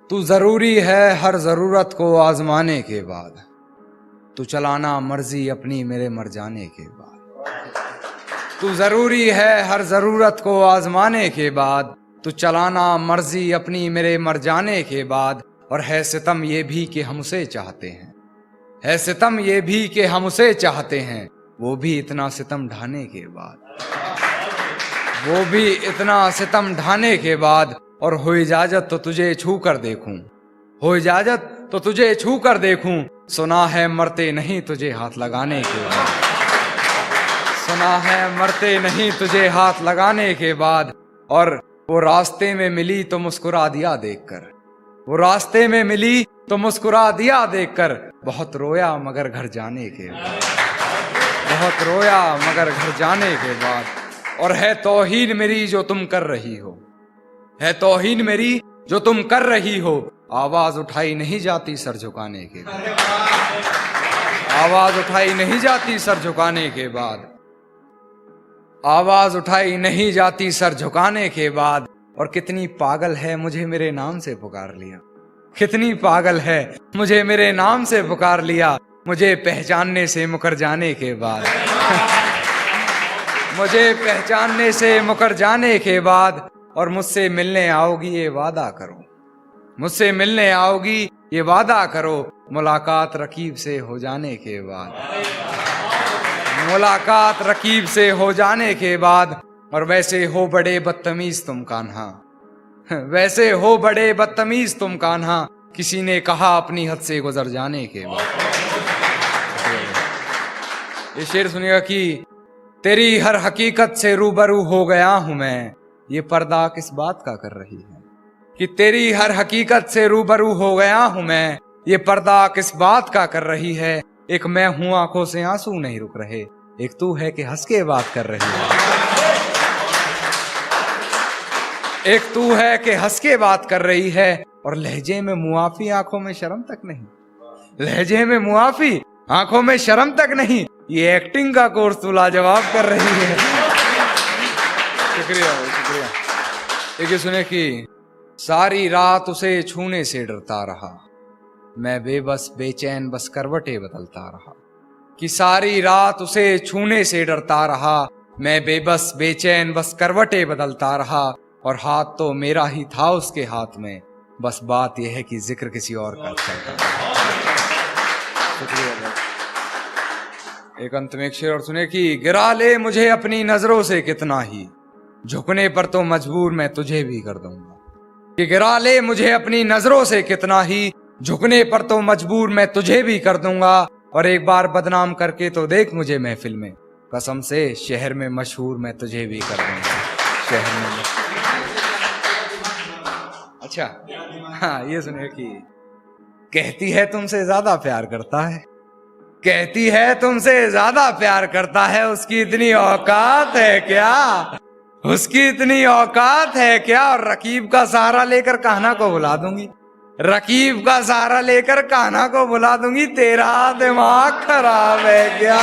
तू जरूरी है हर जरूरत को आजमाने के बाद, तू चलाना मर्जी अपनी मेरे मर जाने के बाद। तू जरूरी है हर जरूरत को आजमाने के बाद, तू चलाना मर्जी अपनी मेरे मर जाने के बाद। और है सितम ये भी कि हम उसे चाहते हैं, है सितम ये भी कि हम उसे चाहते हैं, वो भी इतना सितम ढाने के बाद, वो भी इतना सितम ढाने के बाद। और हो इजाजत तो तुझे छू कर देखूं, हो इजाजत तो तुझे छू कर देखूं, सुना है मरते नहीं तुझे हाथ लगाने के बाद, सुना है मरते नहीं तुझे हाथ लगाने के बाद। और वो रास्ते में मिली तो मुस्कुरा दिया देखकर, वो रास्ते में मिली तो मुस्कुरा दिया देखकर, बहुत रोया मगर घर जाने के बाद, बहुत रोया मगर घर जाने के बाद। और है तौहीन मेरी जो तुम कर रही हो, है तौहीन मेरी जो तुम कर रही हो, आवाज उठाई नहीं जाती सर झुकाने के बाद, आवाज उठाई नहीं जाती सर झुकाने के बाद, आवाज उठाई नहीं जाती सर झुकाने के बाद। और कितनी पागल है मुझे मेरे नाम से पुकार लिया, कितनी पागल है मुझे मेरे नाम से पुकार लिया, मुझे पहचानने से मुकर जाने के बाद, मुझे पहचानने से मुकर जाने के बाद। और मुझसे मिलने आओगी ये वादा करो, मुझसे मिलने आओगी ये वादा करो, मुलाकात रकीब से हो जाने के बाद, मुलाकात रकीब से हो जाने के बाद। और वैसे हो बड़े बदतमीज तुम कान्हा, वैसे हो बड़े बदतमीज तुम कान्हा, किसी ने कहा अपनी हद से गुजर जाने के बाद। ये शेर सुनिएगा कि तेरी हर हकीकत से रूबरू हो गया हूं मैं, ये पर्दा किस बात का कर रही है, कि तेरी हर हकीकत से रूबरू हो गया हूं मैं, ये पर्दा किस बात का कर रही है। एक मैं हूं आंखों से आंसू नहीं रुक रहे, एक तू है कि हंस के बात कर रही है, एक तू है कि हंस के बात कर रही है। और लहजे में मुआफी आंखों में शर्म तक नहीं, लहजे में मुआफी आंखों में शर्म तक नहीं, ये एक्टिंग का कोर्स तू लाजवाब कर रही है। शुक्रिया शुक्रिया। एक सुने कि सारी रात उसे छूने से डरता रहा, मैं बेबस बेचैन बस करवटे बदलता रहा, कि सारी रात उसे छूने से डरता रहा, मैं बेबस बेचैन बस करवटे बदलता रहा। और हाथ तो मेरा ही था उसके हाथ में, बस बात यह है कि जिक्र किसी और का चलता था। शुक्रिया। एक अंत में एक शेर और सुने कि गिरा ले मुझे अपनी नजरों से कितना ही, झुकने पर तो मजबूर मैं तुझे भी कर दूंगा, कि गिरा ले मुझे अपनी नजरों से कितना ही, झुकने पर तो मजबूर मैं तुझे भी कर दूंगा। और एक बार बदनाम करके तो देख मुझे महफिल में, कसम से शहर में मशहूर मैं तुझे भी कर दूंगा, शहर में। अच्छा हाँ, ये सुनिए कि कहती है तुमसे ज्यादा प्यार करता है, कहती है तुमसे ज्यादा प्यार करता है, उसकी इतनी औकात है क्या, उसकी इतनी औकात है क्या। और रकीब का सहारा लेकर कान्हा को बुला दूंगी, रकीब का सहारा लेकर कान्हा को बुला दूंगी, तेरा दिमाग खराब है क्या।